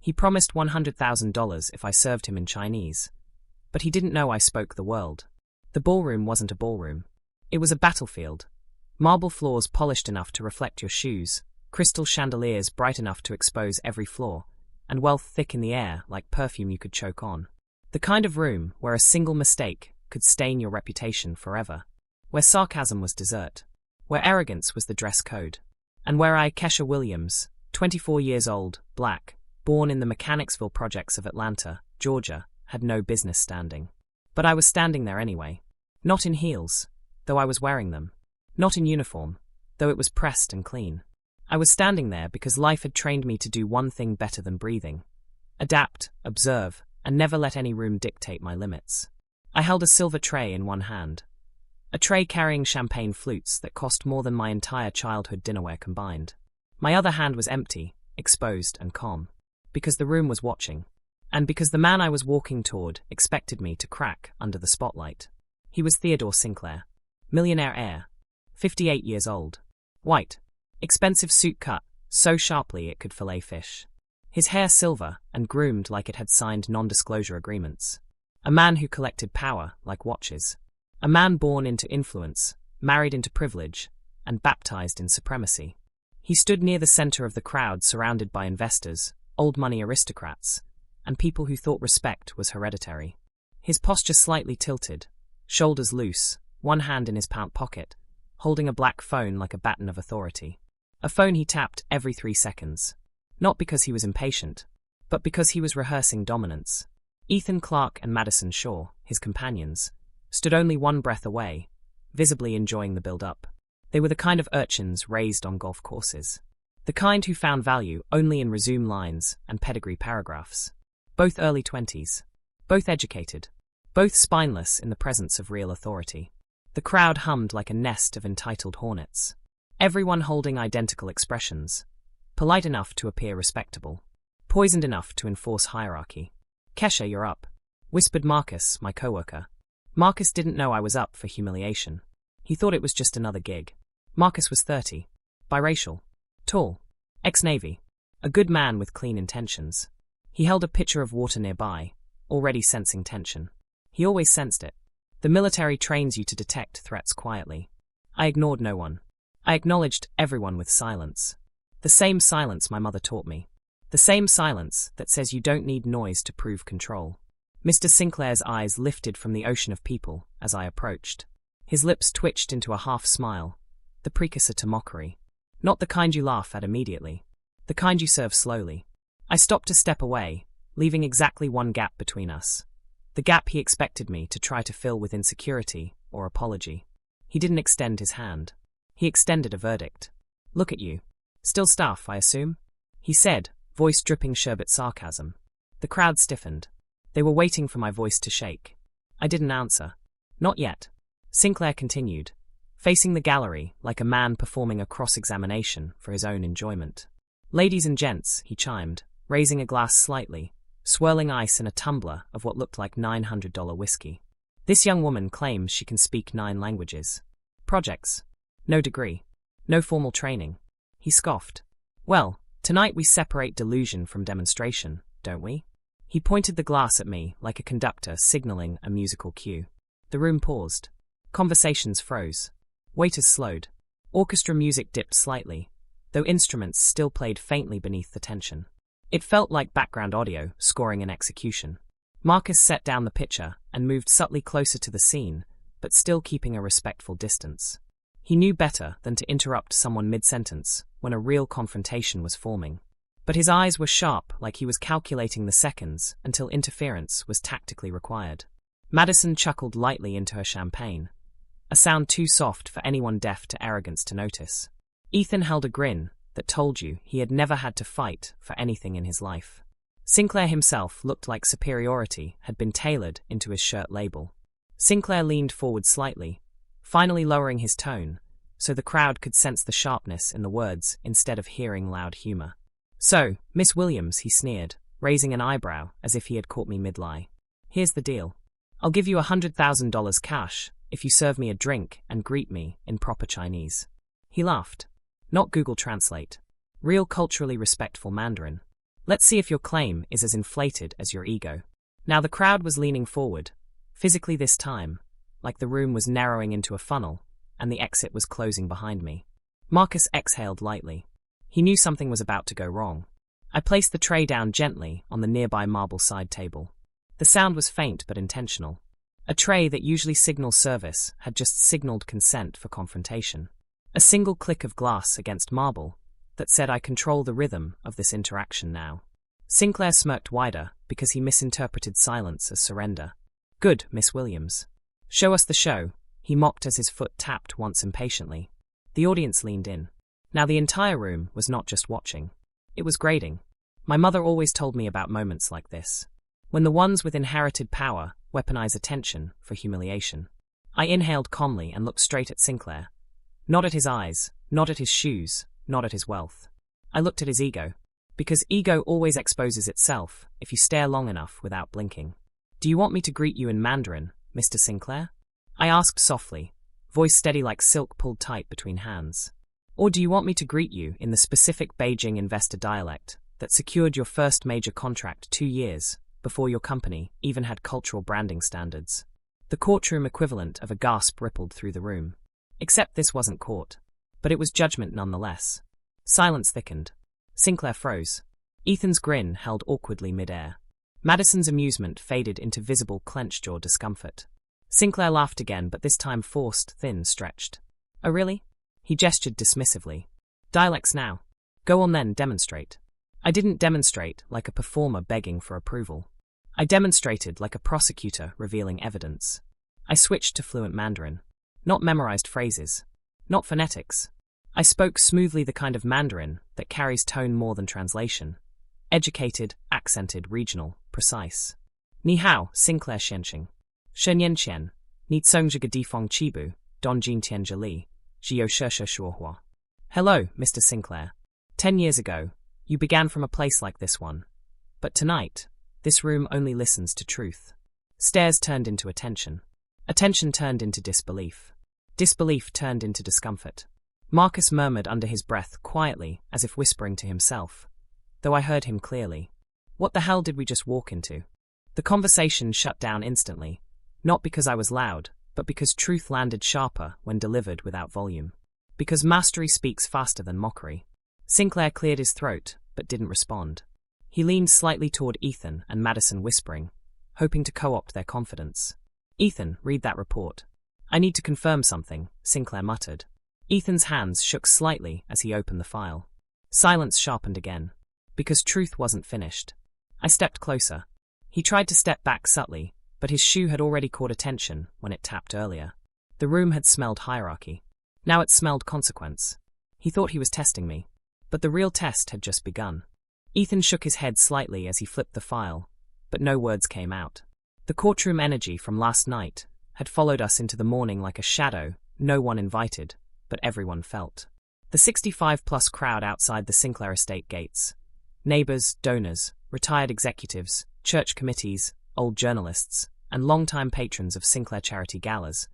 He promised $100,000 if I served him in Chinese. But he didn't know I spoke the world. The ballroom wasn't a ballroom. It was a battlefield. Marble floors polished enough to reflect your shoes, crystal chandeliers bright enough to expose every flaw, and wealth thick in the air like perfume you could choke on. The kind of room where a single mistake could stain your reputation forever. Where sarcasm was dessert. Where arrogance was the dress code. And where I, Kesha Williams, 24 years old, black, born in the Mechanicsville projects of Atlanta, Georgia, had no business standing. But I was standing there anyway. Not in heels, though I was wearing them. Not in uniform, though it was pressed and clean. I was standing there because life had trained me to do one thing better than breathing. Adapt, observe, and never let any room dictate my limits. I held a silver tray in one hand. A tray carrying champagne flutes that cost more than my entire childhood dinnerware combined. My other hand was empty, exposed and calm. Because the room was watching. And because the man I was walking toward expected me to crack under the spotlight. He was Theodore Sinclair. Millionaire heir. 58 years old. White. Expensive suit cut, so sharply it could fillet fish. His hair silver and groomed like it had signed non-disclosure agreements. A man who collected power like watches. A man born into influence, married into privilege, and baptized in supremacy. He stood near the center of the crowd surrounded by investors, old money aristocrats, and people who thought respect was hereditary. His posture slightly tilted, shoulders loose, one hand in his pant pocket, holding a black phone like a baton of authority. A phone he tapped every 3 seconds. Not because he was impatient, but because he was rehearsing dominance. Ethan Clark and Madison Shaw, his companions, stood only one breath away, visibly enjoying the build-up. They were the kind of urchins raised on golf courses. The kind who found value only in resume lines and pedigree paragraphs. Both early 20s. Both educated. Both spineless in the presence of real authority. The crowd hummed like a nest of entitled hornets. Everyone holding identical expressions. Polite enough to appear respectable. Poisoned enough to enforce hierarchy. "Kesha, you're up," whispered Marcus, my coworker. Marcus didn't know I was up for humiliation. He thought it was just another gig. Marcus was 30. Biracial. Tall. Ex-Navy. A good man with clean intentions. He held a pitcher of water nearby, already sensing tension. He always sensed it. The military trains you to detect threats quietly. I ignored no one. I acknowledged everyone with silence. The same silence my mother taught me. The same silence that says you don't need noise to prove control. Mr. Sinclair's eyes lifted from the ocean of people as I approached. His lips twitched into a half-smile, the precursor to mockery. Not the kind you laugh at immediately. The kind you serve slowly. I stopped to step away, leaving exactly one gap between us. The gap he expected me to try to fill with insecurity or apology. He didn't extend his hand. He extended a verdict. "Look at you. Still stuff, I assume?" he said, voice dripping sherbet sarcasm. The crowd stiffened. They were waiting for my voice to shake. I didn't answer. Not yet. Sinclair continued, facing the gallery like a man performing a cross-examination for his own enjoyment. "Ladies and gents," he chimed, raising a glass slightly, swirling ice in a tumbler of what looked like $900 whiskey. "This young woman claims she can speak 9 languages. Projects. No degree. No formal training." He scoffed. "Well, tonight we separate delusion from demonstration, don't we?" He pointed the glass at me like a conductor signaling a musical cue. The room paused. Conversations froze. Waiters slowed. Orchestra music dipped slightly, though instruments still played faintly beneath the tension. It felt like background audio scoring an execution. Marcus set down the pitcher and moved subtly closer to the scene, but still keeping a respectful distance. He knew better than to interrupt someone mid-sentence when a real confrontation was forming. But his eyes were sharp, like he was calculating the seconds until interference was tactically required. Madison chuckled lightly into her champagne, a sound too soft for anyone deaf to arrogance to notice. Ethan held a grin that told you he had never had to fight for anything in his life. Sinclair himself looked like superiority had been tailored into his shirt label. Sinclair leaned forward slightly, finally lowering his tone, so the crowd could sense the sharpness in the words instead of hearing loud humor. "So, Miss Williams," he sneered, raising an eyebrow as if he had caught me mid-lie. "Here's the deal. I'll give you $100,000 cash if you serve me a drink and greet me in proper Chinese." He laughed. Not Google Translate. Real culturally respectful Mandarin. Let's see if your claim is as inflated as your ego. Now the crowd was leaning forward, physically this time, like the room was narrowing into a funnel, and the exit was closing behind me. Marcus exhaled lightly. He knew something was about to go wrong. I placed the tray down gently on the nearby marble side table. The sound was faint but intentional. A tray that usually signals service had just signaled consent for confrontation. A single click of glass against marble that said I control the rhythm of this interaction now. Sinclair smirked wider because he misinterpreted silence as surrender. Good, Miss Williams. Show us the show, he mocked as his foot tapped once impatiently. The audience leaned in. Now the entire room was not just watching. It was grading. My mother always told me about moments like this, when the ones with inherited power weaponize attention for humiliation. I inhaled calmly and looked straight at Sinclair. Not at his eyes, not at his shoes, not at his wealth. I looked at his ego. Because ego always exposes itself if you stare long enough without blinking. Do you want me to greet you in Mandarin, Mr. Sinclair? I asked softly, voice steady like silk pulled tight between hands. Or do you want me to greet you in the specific Beijing investor dialect that secured your first major contract 2 years before your company even had cultural branding standards? The courtroom equivalent of a gasp rippled through the room. Except this wasn't court. But it was judgment nonetheless. Silence thickened. Sinclair froze. Ethan's grin held awkwardly mid-air. Madison's amusement faded into visible clenched-jaw discomfort. Sinclair laughed again, but this time forced, thin, stretched. Oh really? He gestured dismissively. Dialects now. Go on then, demonstrate. I didn't demonstrate like a performer begging for approval. I demonstrated like a prosecutor revealing evidence. I switched to fluent Mandarin. Not memorized phrases. Not phonetics. I spoke smoothly, the kind of Mandarin that carries tone more than translation. Educated, accented, regional, precise. Ni hao, Sinclair Xianxing. Shenyan Qian. Ni tsongzhiga difong chibu, don jin tian jali, jiyo shesha shuohua. Hello, Mr. Sinclair. 10 years ago, you began from a place like this one. But tonight, this room only listens to truth. Stares turned into attention. Attention turned into disbelief. Disbelief turned into discomfort. Marcus murmured under his breath quietly, as if whispering to himself, though I heard him clearly. What the hell did we just walk into? The conversation shut down instantly, not because I was loud, but because truth landed sharper when delivered without volume. Because mastery speaks faster than mockery. Sinclair cleared his throat, but didn't respond. He leaned slightly toward Ethan and Madison, whispering, hoping to co-opt their confidence. Ethan, read that report. I need to confirm something, Sinclair muttered. Ethan's hands shook slightly as he opened the file. Silence sharpened again. Because truth wasn't finished. I stepped closer. He tried to step back subtly, but his shoe had already caught attention when it tapped earlier. The room had smelled hierarchy. Now it smelled consequence. He thought he was testing me. But the real test had just begun. Ethan shook his head slightly as he flipped the file, but no words came out. The courtroom energy from last night had followed us into the morning like a shadow, no one invited, but everyone felt. The 65-plus crowd outside the Sinclair estate gates. Neighbors, donors, retired executives, church committees, old journalists, and longtime patrons of Sinclair charity galas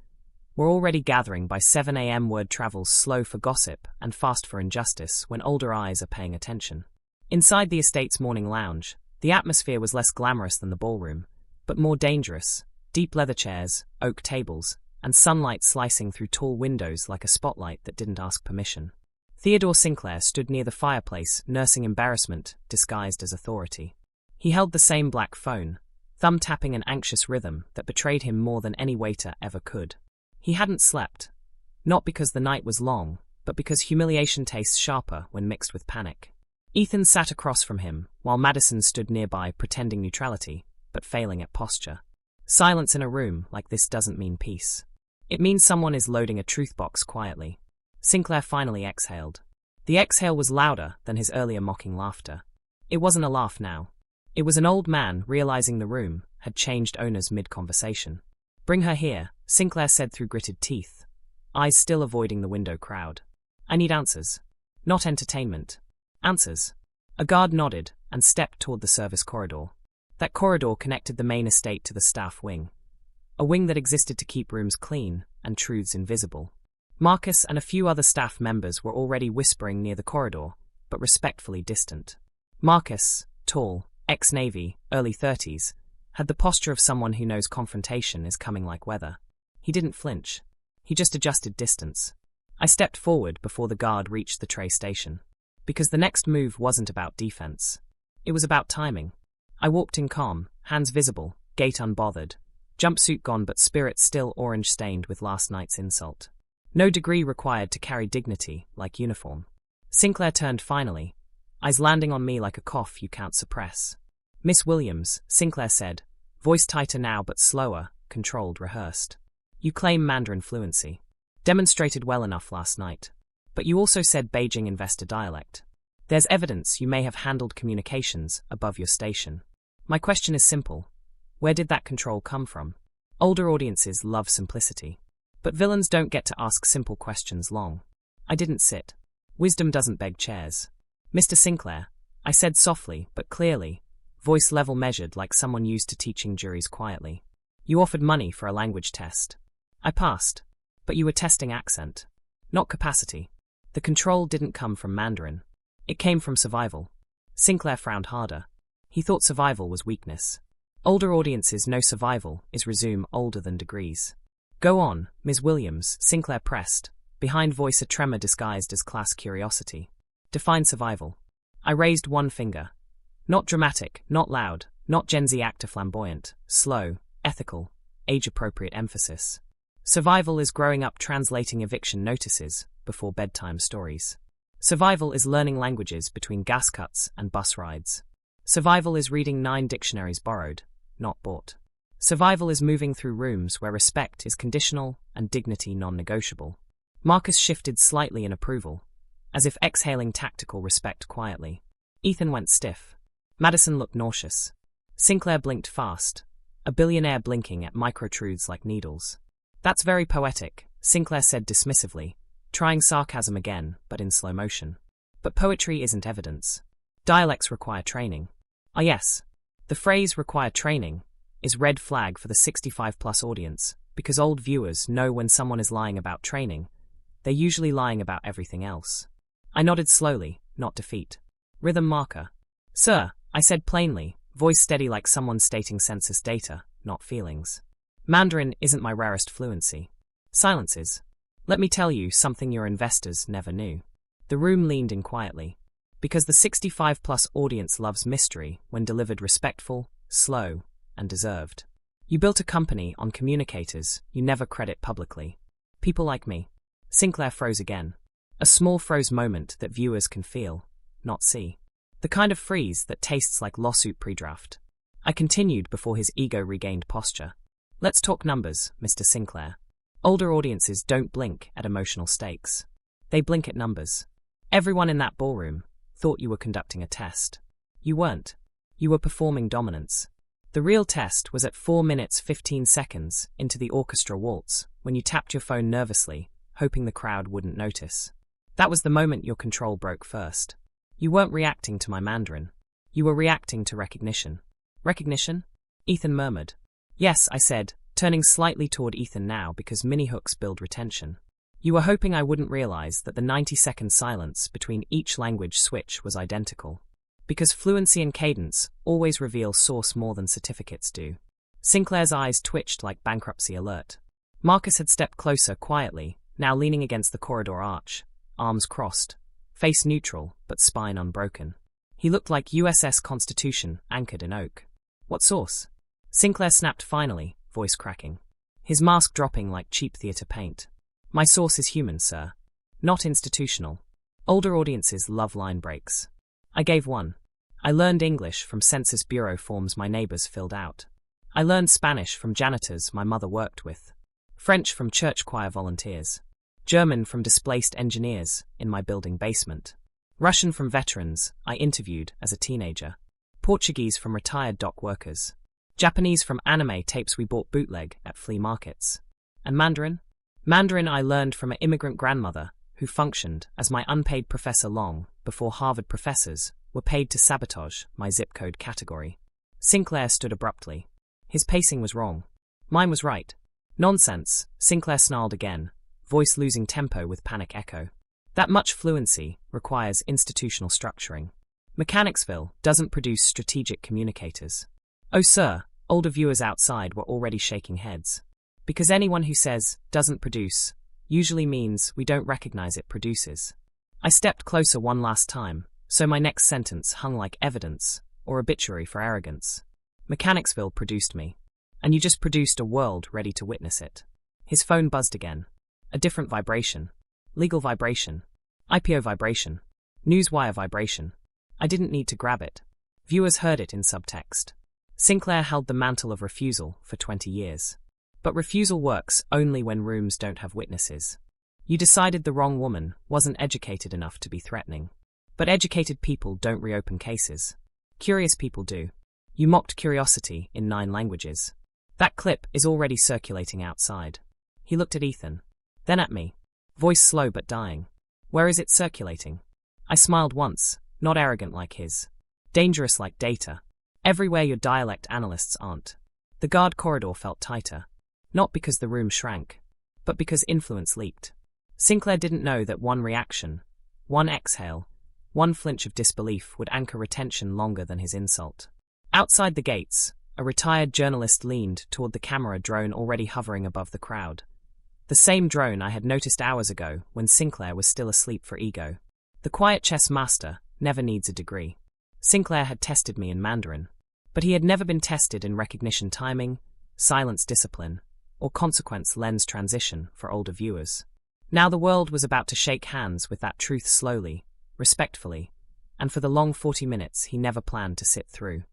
were already gathering by 7 a.m. Word travels slow for gossip and fast for injustice when older eyes are paying attention. Inside the estate's morning lounge, the atmosphere was less glamorous than the ballroom, but more dangerous. Deep leather chairs, oak tables, and sunlight slicing through tall windows like a spotlight that didn't ask permission. Theodore Sinclair stood near the fireplace, nursing embarrassment disguised as authority. He held the same black phone, thumb tapping an anxious rhythm that betrayed him more than any waiter ever could. He hadn't slept. Not because the night was long, but because humiliation tastes sharper when mixed with panic. Ethan sat across from him, while Madison stood nearby pretending neutrality, but failing at posture. Silence in a room like this doesn't mean peace. It means someone is loading a truth box quietly. Sinclair finally exhaled. The exhale was louder than his earlier mocking laughter. It wasn't a laugh now. It was an old man realizing the room had changed owners mid-conversation. Bring her here, Sinclair said through gritted teeth, eyes still avoiding the window crowd. I need answers. Not entertainment. Answers. A guard nodded and stepped toward the service corridor. That corridor connected the main estate to the staff wing. A wing that existed to keep rooms clean and truths invisible. Marcus and a few other staff members were already whispering near the corridor, but respectfully distant. Marcus, tall, ex-Navy, early 30s, had the posture of someone who knows confrontation is coming like weather. He didn't flinch. He just adjusted distance. I stepped forward before the guard reached the tray station. Because the next move wasn't about defense. It was about timing. I walked in calm, hands visible, gait unbothered, jumpsuit gone but spirit still orange-stained with last night's insult. No degree required to carry dignity, like uniform. Sinclair turned finally, eyes landing on me like a cough you can't suppress. "Miss Williams," Sinclair said, voice tighter now but slower, controlled, rehearsed. "You claim Mandarin fluency. Demonstrated well enough last night. But you also said Beijing investor dialect. There's evidence you may have handled communications above your station. My question is simple. Where did that control come from? Older audiences love simplicity. But villains don't get to ask simple questions long. I didn't sit. Wisdom doesn't beg chairs. Mr. Sinclair, I said softly but clearly, voice level measured like someone used to teaching juries quietly. You offered money for a language test. I passed. But you were testing accent. Not capacity. The control didn't come from Mandarin. It came from survival. Sinclair frowned harder. He thought survival was weakness. Older audiences know survival is resume older than degrees. Go on, Ms. Williams, Sinclair pressed, behind voice a tremor disguised as class curiosity. Define survival. I raised one finger. Not dramatic, not loud, not Gen Z actor flamboyant, slow, ethical, age-appropriate emphasis. Survival is growing up translating eviction notices before bedtime stories. Survival is learning languages between gas cuts and bus rides. Survival is reading 9 dictionaries borrowed, not bought. Survival is moving through rooms where respect is conditional and dignity non-negotiable. Marcus shifted slightly in approval, as if exhaling tactical respect quietly. Ethan went stiff. Madison looked nauseous. Sinclair blinked fast, a billionaire blinking at microtruths like needles. That's very poetic, Sinclair said dismissively, trying sarcasm again, but in slow motion. But poetry isn't evidence. Dialects require training. Ah yes, the phrase require training is red flag for the 65-plus audience, because old viewers know when someone is lying about training, they're usually lying about everything else. I nodded slowly, not defeat. Rhythm marker. Sir, I said plainly, voice steady like someone stating census data, not feelings. Mandarin isn't my rarest fluency. Silence is. Let me tell you something your investors never knew. The room leaned in quietly. Because the 65-plus audience loves mystery when delivered respectful, slow, and deserved. You built a company on communicators you never credit publicly. People like me. Sinclair froze again. A small froze moment that viewers can feel, not see. The kind of freeze that tastes like lawsuit pre-draft. I continued before his ego regained posture. Let's talk numbers, Mr. Sinclair. Older audiences don't blink at emotional stakes. They blink at numbers. Everyone in that ballroom thought you were conducting a test. You weren't. You were performing dominance. The real test was at 4 minutes 15 seconds into the orchestra waltz, when you tapped your phone nervously, hoping the crowd wouldn't notice. That was the moment your control broke first. You weren't reacting to my Mandarin. You were reacting to recognition. Recognition? Ethan murmured. Yes, I said, turning slightly toward Ethan now because mini-hooks build retention. You were hoping I wouldn't realize that the 90-second silence between each language switch was identical. Because fluency and cadence always reveal source more than certificates do. Sinclair's eyes twitched like bankruptcy alert. Marcus had stepped closer quietly, now leaning against the corridor arch, arms crossed, face neutral but spine unbroken. He looked like USS Constitution anchored in oak. What source? Sinclair snapped finally, voice cracking. His mask dropping like cheap theater paint. My source is human, sir. Not institutional. Older audiences love line breaks. I gave one. I learned English from Census Bureau forms my neighbors filled out. I learned Spanish from janitors my mother worked with. French from church choir volunteers. German from displaced engineers in my building basement. Russian from veterans I interviewed as a teenager. Portuguese from retired dock workers. Japanese from anime tapes we bought bootleg at flea markets. And Mandarin? Mandarin I learned from an immigrant grandmother who functioned as my unpaid professor long before Harvard professors were paid to sabotage my zip code category. Sinclair stood abruptly. His pacing was wrong. Mine was right. Nonsense, Sinclair snarled again, voice losing tempo with panic echo. That much fluency requires institutional structuring. Mechanicsville doesn't produce strategic communicators. Oh sir, older viewers outside were already shaking heads. Because anyone who says, doesn't produce, usually means we don't recognize it produces. I stepped closer one last time, so my next sentence hung like evidence, or obituary for arrogance. Mechanicsville produced me. And you just produced a world ready to witness it. His phone buzzed again. A different vibration. Legal vibration. IPO vibration. Newswire vibration. I didn't need to grab it. Viewers heard it in subtext. Sinclair held the mantle of refusal for 20 years. But refusal works only when rooms don't have witnesses. You decided the wrong woman wasn't educated enough to be threatening. But educated people don't reopen cases. Curious people do. You mocked curiosity in 9 languages. That clip is already circulating outside. He looked at Ethan. Then at me. Voice slow but dying. Where is it circulating? I smiled once, not arrogant like his. Dangerous like data. Everywhere your dialect analysts aren't. The guard corridor felt tighter. Not because the room shrank, but because influence leaked. Sinclair didn't know that one reaction, one exhale, one flinch of disbelief would anchor retention longer than his insult. Outside the gates, a retired journalist leaned toward the camera drone already hovering above the crowd. The same drone I had noticed hours ago when Sinclair was still asleep for ego. The quiet chess master never needs a degree. Sinclair had tested me in Mandarin, but he had never been tested in recognition timing, silence discipline, or consequence lens transition for older viewers. Now the world was about to shake hands with that truth slowly, respectfully, and for the long 40 minutes he never planned to sit through.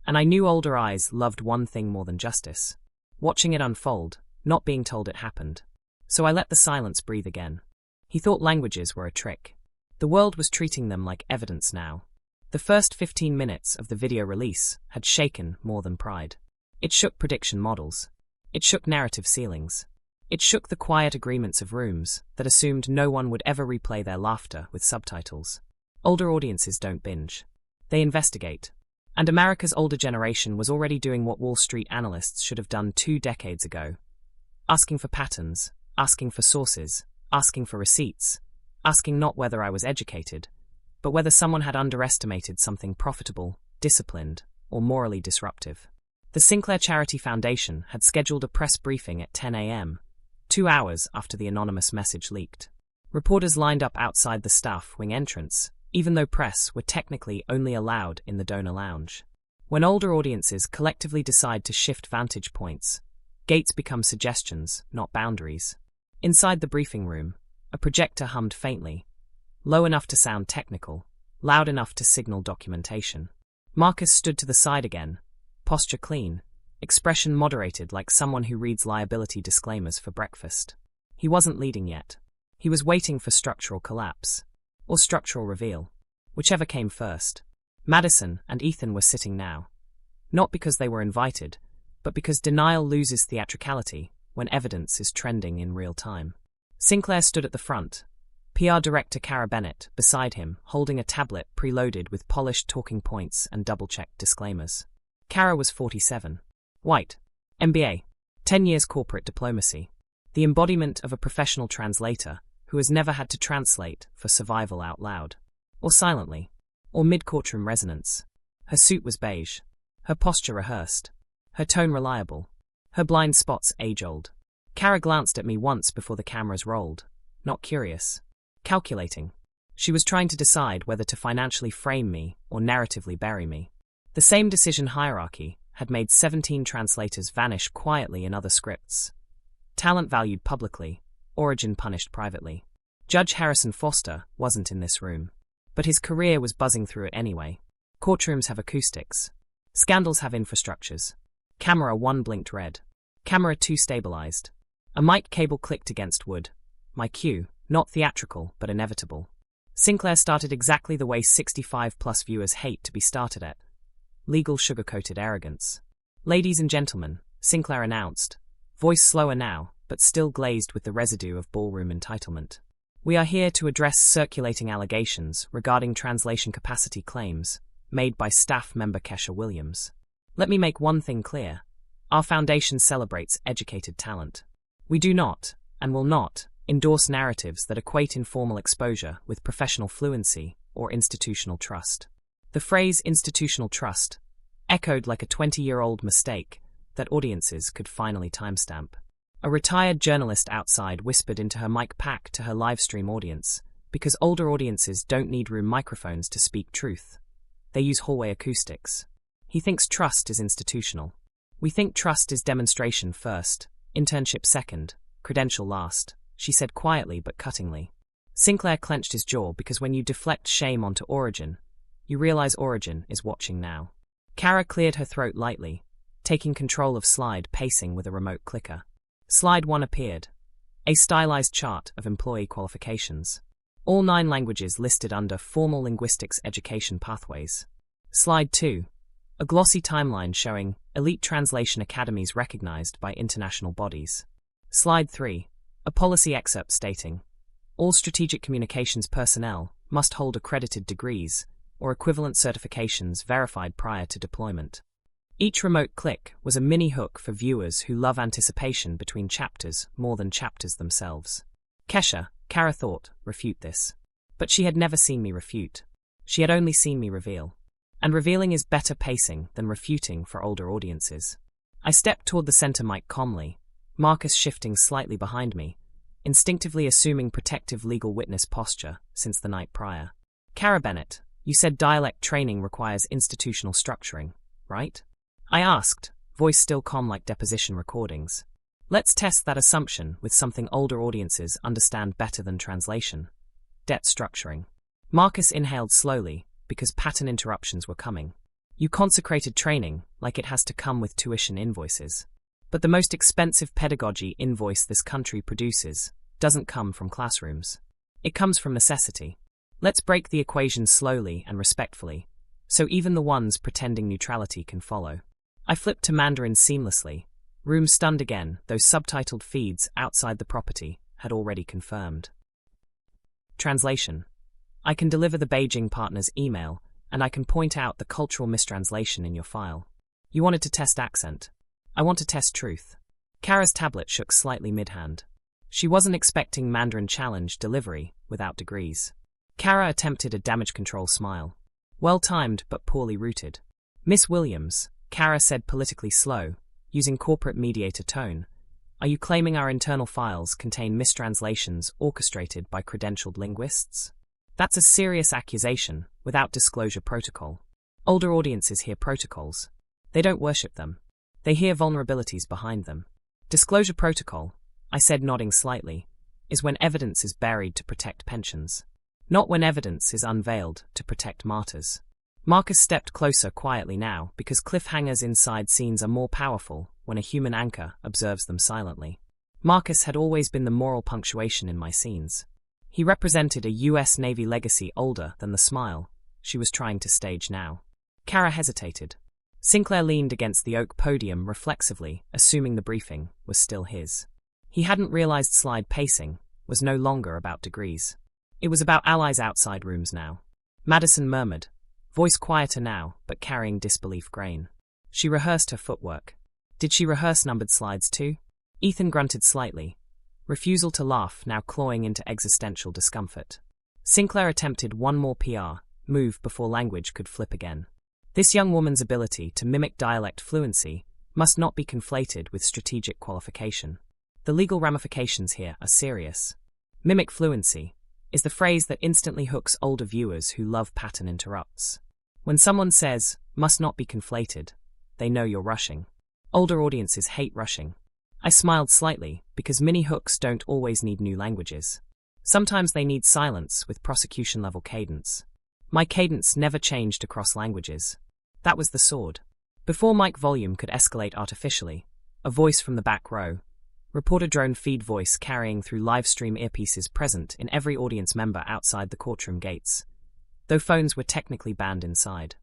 And I knew older eyes loved one thing more than justice. Watching it unfold, not being told it happened. So I let the silence breathe again. He thought languages were a trick. The world was treating them like evidence now. The first 15 minutes of the video release had shaken more than pride. It shook prediction models. It shook narrative ceilings. It shook the quiet agreements of rooms that assumed no one would ever replay their laughter with subtitles. Older audiences don't binge. They investigate. And America's older generation was already doing what Wall Street analysts should have done 2 decades ago. Asking for patterns, asking for sources, asking for receipts, asking not whether I was educated, but whether someone had underestimated something profitable, disciplined, or morally disruptive. The Sinclair Charity Foundation had scheduled a press briefing at 10 a.m., 2 hours after the anonymous message leaked. Reporters lined up outside the staff wing entrance, even though press were technically only allowed in the donor lounge. When older audiences collectively decide to shift vantage points, gates become suggestions, not boundaries. Inside the briefing room, a projector hummed faintly, low enough to sound technical, loud enough to signal documentation. Marcus stood to the side again, posture clean, expression moderated like someone who reads liability disclaimers for breakfast. He wasn't leading yet. He was waiting for structural collapse. Or structural reveal, whichever came first. Madison and Ethan were sitting now. Not because they were invited, but because denial loses theatricality when evidence is trending in real time. Sinclair stood at the front, PR director Cara Bennett beside him, holding a tablet preloaded with polished talking points and double-checked disclaimers. Cara was 47. White. MBA. 10 years corporate diplomacy. The embodiment of a professional translator who has never had to translate for survival out loud, or silently, or mid-courtroom resonance. Her suit was beige, her posture rehearsed, her tone reliable, her blind spots age-old. Cara glanced at me once before the cameras rolled, not curious, calculating. She was trying to decide whether to financially frame me or narratively bury me. The same decision hierarchy had made 17 translators vanish quietly in other scripts. Talent valued publicly, origin punished privately. Judge Harrison Foster wasn't in this room, but his career was buzzing through it anyway. Courtrooms have acoustics. Scandals have infrastructures. Camera 1 blinked red. Camera 2 stabilized. A mic cable clicked against wood. My cue, not theatrical, but inevitable. Sinclair started exactly the way 65-plus viewers hate to be started at. Legal sugar-coated arrogance. Ladies and gentlemen, Sinclair announced, voice slower now, but still glazed with the residue of ballroom entitlement. We are here to address circulating allegations regarding translation capacity claims made by staff member Kesha Williams. Let me make one thing clear. Our foundation celebrates educated talent. We do not, and will not, endorse narratives that equate informal exposure with professional fluency or institutional trust. The phrase institutional trust echoed like a 20-year-old mistake that audiences could finally timestamp. A retired journalist outside whispered into her mic pack to her livestream audience, because older audiences don't need room microphones to speak truth. They use hallway acoustics. He thinks trust is institutional. We think trust is demonstration first, internship second, credential last, she said quietly but cuttingly. Sinclair clenched his jaw because when you deflect shame onto Origin, you realize Origin is watching now. Kara cleared her throat lightly, taking control of slide pacing with a remote clicker. Slide 1 appeared, a stylized chart of employee qualifications. All 9 languages listed under formal linguistics education pathways. Slide 2, a glossy timeline showing elite translation academies recognized by international bodies. Slide 3, a policy excerpt stating, all strategic communications personnel must hold accredited degrees or equivalent certifications verified prior to deployment. Each remote click was a mini-hook for viewers who love anticipation between chapters more than chapters themselves. Kara thought, refute this. But she had never seen me refute. She had only seen me reveal. And revealing is better pacing than refuting for older audiences. I stepped toward the center mic calmly, Marcus shifting slightly behind me, instinctively assuming protective legal witness posture since the night prior. Kara Bennett, you said dialect training requires institutional structuring, right? I asked, voice still calm like deposition recordings. Let's test that assumption with something older audiences understand better than translation. Debt structuring. Marcus inhaled slowly, because pattern interruptions were coming. You consecrated training like it has to come with tuition invoices. But the most expensive pedagogy invoice this country produces doesn't come from classrooms. It comes from necessity. Let's break the equation slowly and respectfully, so even the ones pretending neutrality can follow. I flipped to Mandarin seamlessly, room stunned again, those subtitled feeds outside the property had already confirmed. Translation. I can deliver the Beijing partner's email, and I can point out the cultural mistranslation in your file. You wanted to test accent. I want to test truth. Kara's tablet shook slightly mid-hand. She wasn't expecting Mandarin challenge delivery without degrees. Kara attempted a damage control smile. Well-timed but poorly rooted. Miss Williams, Kara said politically slow, using corporate mediator tone, are you claiming our internal files contain mistranslations orchestrated by credentialed linguists? That's a serious accusation without disclosure protocol. Older audiences hear protocols. They don't worship them. They hear vulnerabilities behind them. Disclosure protocol, I said nodding slightly, is when evidence is buried to protect pensions. Not when evidence is unveiled to protect martyrs. Marcus stepped closer quietly now because cliffhangers inside scenes are more powerful when a human anchor observes them silently. Marcus had always been the moral punctuation in my scenes. He represented a US Navy legacy older than the smile she was trying to stage now. Kara hesitated. Sinclair leaned against the oak podium reflexively, assuming the briefing was still his. He hadn't realized slide pacing was no longer about degrees. It was about allies outside rooms now. Madison murmured, voice quieter now, but carrying disbelief grain. She rehearsed her footwork. Did she rehearse numbered slides too? Ethan grunted slightly, refusal to laugh now clawing into existential discomfort. Sinclair attempted one more PR move before language could flip again. This young woman's ability to mimic dialect fluency must not be conflated with strategic qualification. The legal ramifications here are serious. Mimic fluency is the phrase that instantly hooks older viewers who love pattern interrupts. When someone says, must not be conflated, they know you're rushing. Older audiences hate rushing. I smiled slightly, because mini-hooks don't always need new languages. Sometimes they need silence with prosecution-level cadence. My cadence never changed across languages. That was the sword. Before mic volume could escalate artificially, a voice from the back row, reporter drone feed voice carrying through live-stream earpieces present in every audience member outside the courtroom gates, though phones were technically banned inside.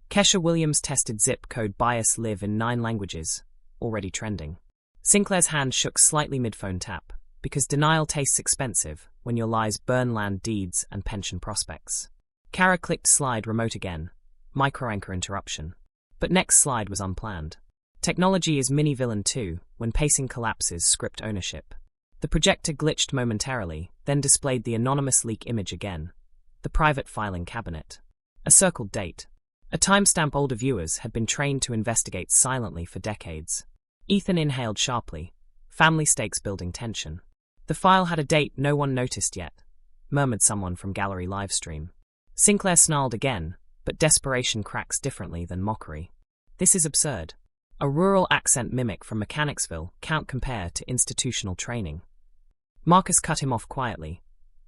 Kesha Williams tested zip code bias live in 9 languages, already trending. Sinclair's hand shook slightly mid-phone tap, because denial tastes expensive when your lies burn land deeds and pension prospects. Kara clicked slide remote again, micro-anchor interruption. But next slide was unplanned. Technology is mini-villain too, when pacing collapses script ownership. The projector glitched momentarily, then displayed the anonymous leak image again. The private filing cabinet. A circled date. A timestamp older viewers had been trained to investigate silently for decades. Ethan inhaled sharply, family stakes building tension. The file had a date no one noticed yet, murmured someone from gallery livestream. Sinclair snarled again, but desperation cracks differently than mockery. This is absurd. A rural accent mimic from Mechanicsville can't compare to institutional training. Marcus cut him off quietly.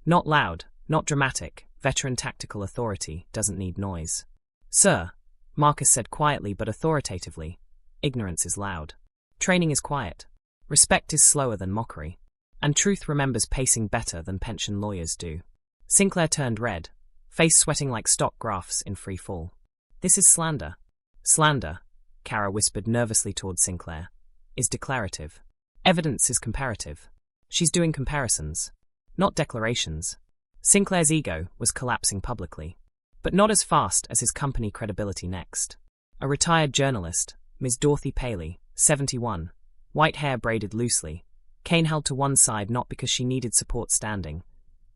Not loud, not dramatic, veteran tactical authority doesn't need noise. Sir, Marcus said quietly but authoritatively, ignorance is loud. Training is quiet. Respect is slower than mockery. And truth remembers pacing better than pension lawyers do. Sinclair turned red, face sweating like stock graphs in free fall. This is slander. Slander, Kara whispered nervously toward Sinclair, is declarative. Evidence is comparative. She's doing comparisons, not declarations. Sinclair's ego was collapsing publicly, but not as fast as his company credibility next. A retired journalist, Ms. Dorothy Paley, 71, white hair braided loosely, cane held to one side not because she needed support standing,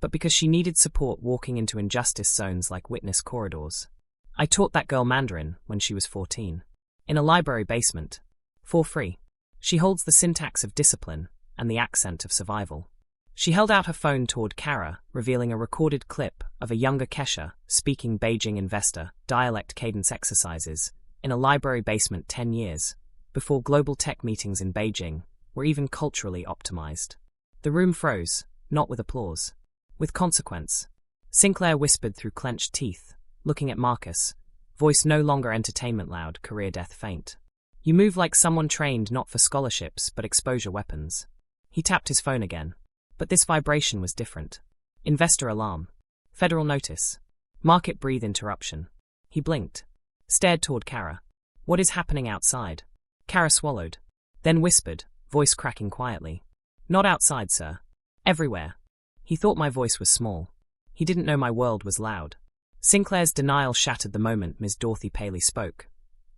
but because she needed support walking into injustice zones like witness corridors. I taught that girl Mandarin when she was 14. In a library basement. For free. She holds the syntax of discipline and the accent of survival. She held out her phone toward Kara, revealing a recorded clip of a younger Kesha speaking Beijing investor dialect cadence exercises in a library basement 10 years, before global tech meetings in Beijing were even culturally optimized. The room froze, not with applause. With consequence. Sinclair whispered through clenched teeth, looking at Marcus, voice no longer entertainment loud, career death faint. You move like someone trained not for scholarships but exposure weapons. He tapped his phone again. But this vibration was different. Investor alarm. Federal notice. Market breathe interruption. He blinked. Stared toward Kara. What is happening outside? Kara swallowed. Then whispered, voice cracking quietly. Not outside, sir. Everywhere. He thought my voice was small. He didn't know my world was loud. Sinclair's denial shattered the moment Ms. Dorothy Paley spoke.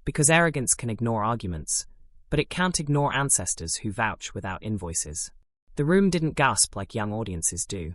Because arrogance can ignore arguments, but it can't ignore ancestors who vouch without invoices. The room didn't gasp like young audiences do.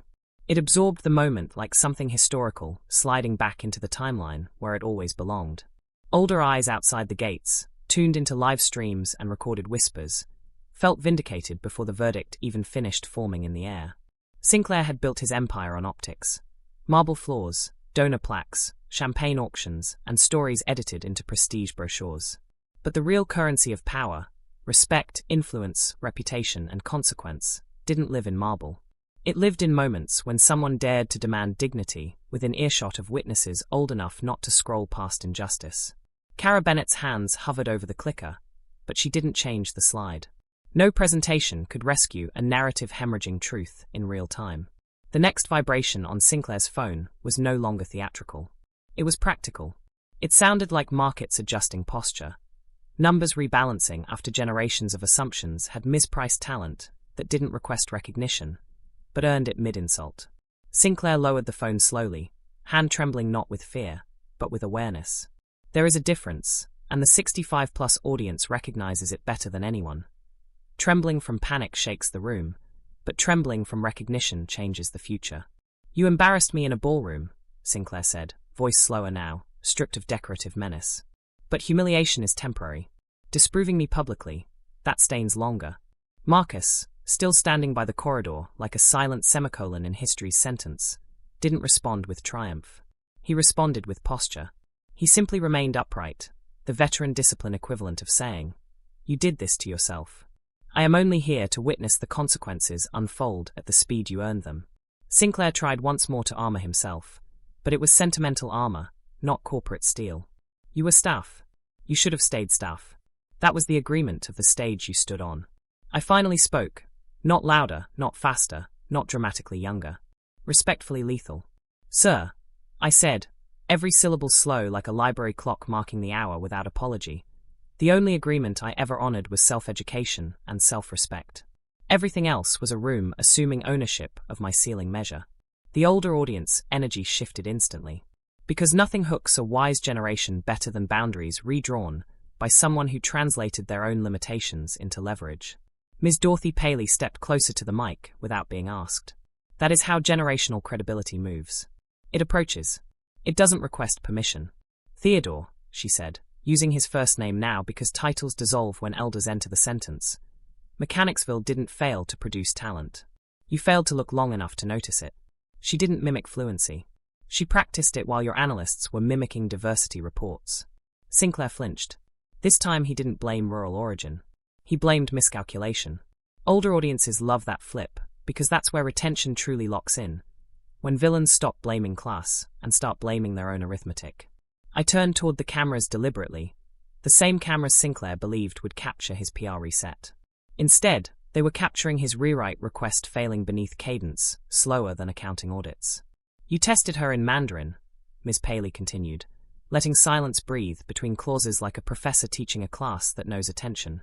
It absorbed the moment like something historical, sliding back into the timeline where it always belonged. Older eyes outside the gates, tuned into live streams and recorded whispers, felt vindicated before the verdict even finished forming in the air. Sinclair had built his empire on optics. Marble floors, donor plaques, champagne auctions, and stories edited into prestige brochures. But the real currency of power, respect, influence, reputation, and consequence, didn't live in marble. It lived in moments when someone dared to demand dignity within earshot of witnesses old enough not to scroll past injustice. Kara Bennett's hands hovered over the clicker, but she didn't change the slide. No presentation could rescue a narrative hemorrhaging truth in real time. The next vibration on Sinclair's phone was no longer theatrical. It was practical. It sounded like markets adjusting posture. Numbers rebalancing after generations of assumptions had mispriced talent that didn't request recognition, but earned it mid-insult. Sinclair lowered the phone slowly, hand trembling not with fear, but with awareness. There is a difference, and the 65-plus audience recognizes it better than anyone. Trembling from panic shakes the room, but trembling from recognition changes the future. You embarrassed me in a ballroom, Sinclair said, voice slower now, stripped of decorative menace. But humiliation is temporary. Disproving me publicly, that stains longer. Marcus, still standing by the corridor like a silent semicolon in history's sentence, didn't respond with triumph. He responded with posture. He simply remained upright, the veteran discipline equivalent of saying, "You did this to yourself. I am only here to witness the consequences unfold at the speed you earned them." Sinclair tried once more to armor himself, but it was sentimental armor, not corporate steel. You were staff. You should have stayed staff. That was the agreement of the stage you stood on. I finally spoke, not louder, not faster, not dramatically younger. Respectfully lethal. "Sir," I said, every syllable slow like a library clock marking the hour without apology. The only agreement I ever honored was self-education and self-respect. Everything else was a room assuming ownership of my ceiling measure. The older audience energy shifted instantly. Because nothing hooks a wise generation better than boundaries redrawn by someone who translated their own limitations into leverage. Ms. Dorothy Paley stepped closer to the mic without being asked. That is how generational credibility moves. It approaches. It doesn't request permission. Theodore, she said, using his first name now because titles dissolve when elders enter the sentence. Mechanicsville didn't fail to produce talent. You failed to look long enough to notice it. She didn't mimic fluency. She practiced it while your analysts were mimicking diversity reports. Sinclair flinched. This time he didn't blame rural origin. He blamed miscalculation. Older audiences love that flip, because that's where retention truly locks in. When villains stop blaming class and start blaming their own arithmetic. I turned toward the cameras deliberately, the same cameras Sinclair believed would capture his PR reset. Instead, they were capturing his rewrite request failing beneath cadence, slower than accounting audits. You tested her in Mandarin, Ms. Paley continued, letting silence breathe between clauses like a professor teaching a class that knows attention.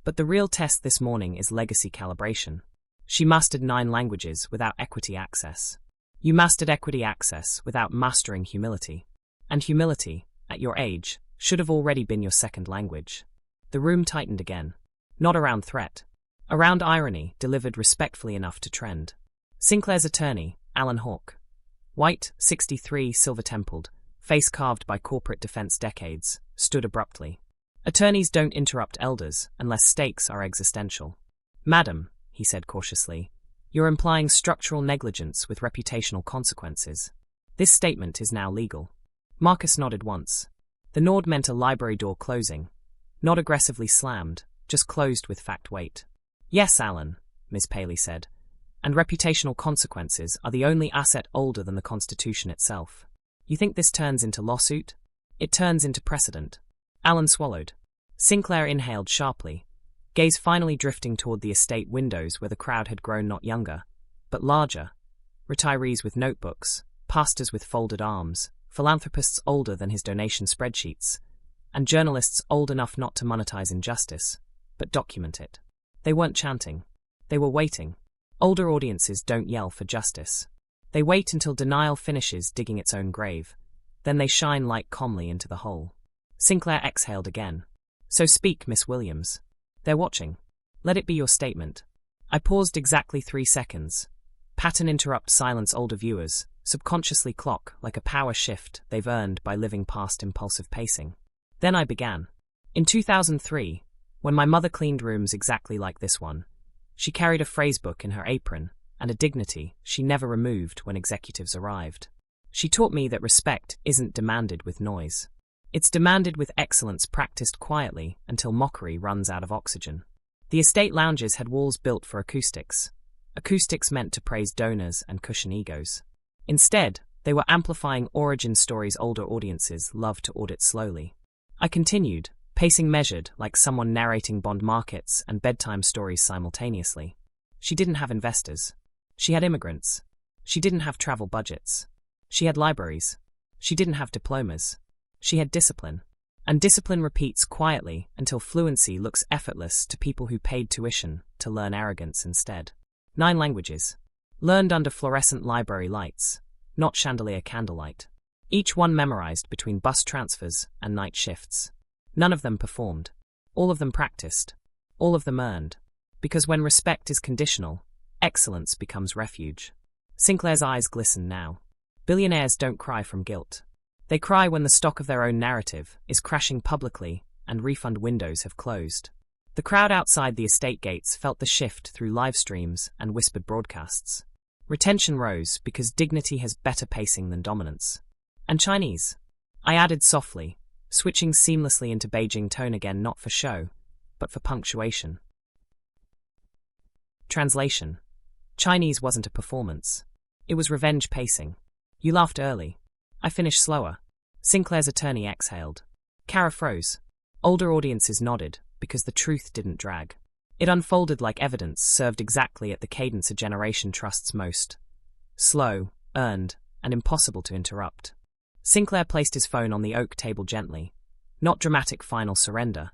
But the real test this morning is legacy calibration. She mastered 9 languages without equity access. You mastered equity access without mastering humility. And humility, at your age, should have already been your second language. The room tightened again. Not around threat. Around irony, delivered respectfully enough to trend. Sinclair's attorney, Alan Hawke. White, 63, silver-templed, face carved by corporate defense decades, stood abruptly. Attorneys don't interrupt elders unless stakes are existential. Madam, he said cautiously, you're implying structural negligence with reputational consequences. This statement is now legal. Marcus nodded once. The nod meant a library door closing. Not aggressively slammed, just closed with fact weight. Yes, Alan, Ms. Paley said. And reputational consequences are the only asset older than the Constitution itself. You think this turns into lawsuit? It turns into precedent. Alan swallowed. Sinclair inhaled sharply, gaze finally drifting toward the estate windows where the crowd had grown not younger, but larger. Retirees with notebooks, pastors with folded arms, philanthropists older than his donation spreadsheets, and journalists old enough not to monetize injustice, but document it. They weren't chanting. They were waiting. Older audiences don't yell for justice. They wait until denial finishes digging its own grave. Then they shine light calmly into the hole. Sinclair exhaled again. So speak, Miss Williams. They're watching. Let it be your statement. I paused exactly 3 seconds. Pattern interrupt silence older viewers, subconsciously clock like a power shift they've earned by living past impulsive pacing. Then I began. In 2003, when my mother cleaned rooms exactly like this one, she carried a phrasebook in her apron and a dignity she never removed when executives arrived. She taught me that respect isn't demanded with noise. It's demanded with excellence practiced quietly until mockery runs out of oxygen. The estate lounges had walls built for acoustics. Acoustics meant to praise donors and cushion egos. Instead, they were amplifying origin stories older audiences love to audit slowly. I continued, pacing measured like someone narrating bond markets and bedtime stories simultaneously. She didn't have investors. She had immigrants. She didn't have travel budgets. She had libraries. She didn't have diplomas. She had discipline. And discipline repeats quietly until fluency looks effortless to people who paid tuition to learn arrogance instead. 9 languages. Learned under fluorescent library lights, not chandelier candlelight. Each one memorized between bus transfers and night shifts. None of them performed. All of them practiced. All of them earned. Because when respect is conditional, excellence becomes refuge. Sinclair's eyes glisten now. Billionaires don't cry from guilt. They cry when the stock of their own narrative is crashing publicly and refund windows have closed. The crowd outside the estate gates felt the shift through live streams and whispered broadcasts. Retention rose because dignity has better pacing than dominance. And Chinese. I added softly, switching seamlessly into Beijing tone again, not for show, but for punctuation. Translation. Chinese wasn't a performance. It was revenge pacing. You laughed early. I finished slower. Sinclair's attorney exhaled. Kara froze. Older audiences nodded, because the truth didn't drag. It unfolded like evidence served exactly at the cadence a generation trusts most. Slow, earned, and impossible to interrupt. Sinclair placed his phone on the oak table gently. Not dramatic final surrender,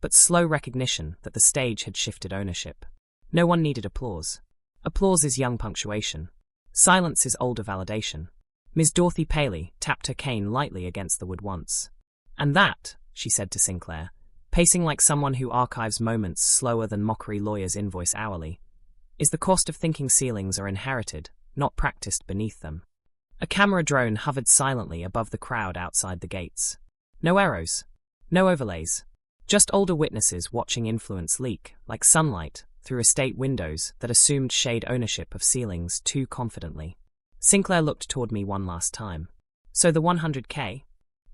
but slow recognition that the stage had shifted ownership. No one needed applause. Applause is young punctuation. Silence is older validation. Ms. Dorothy Paley tapped her cane lightly against the wood once. And that, she said to Sinclair, pacing like someone who archives moments slower than mockery lawyers invoice hourly, is the cost of thinking ceilings are inherited, not practiced beneath them. A camera drone hovered silently above the crowd outside the gates. No arrows. No overlays. Just older witnesses watching influence leak, like sunlight, through estate windows that assumed shade ownership of ceilings too confidently. Sinclair looked toward me one last time. So the 100K?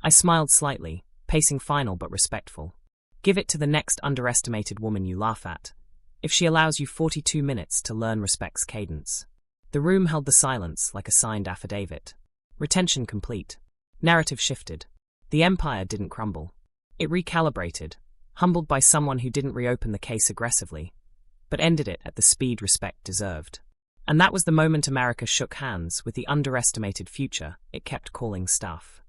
I smiled slightly, pacing final but respectful. Give it to the next underestimated woman you laugh at, if she allows you 42 minutes to learn respect's cadence. The room held the silence like a signed affidavit. Retention complete. Narrative shifted. The empire didn't crumble. It recalibrated, humbled by someone who didn't reopen the case aggressively, but ended it at the speed respect deserved. And that was the moment America shook hands with the underestimated future it kept calling stuff.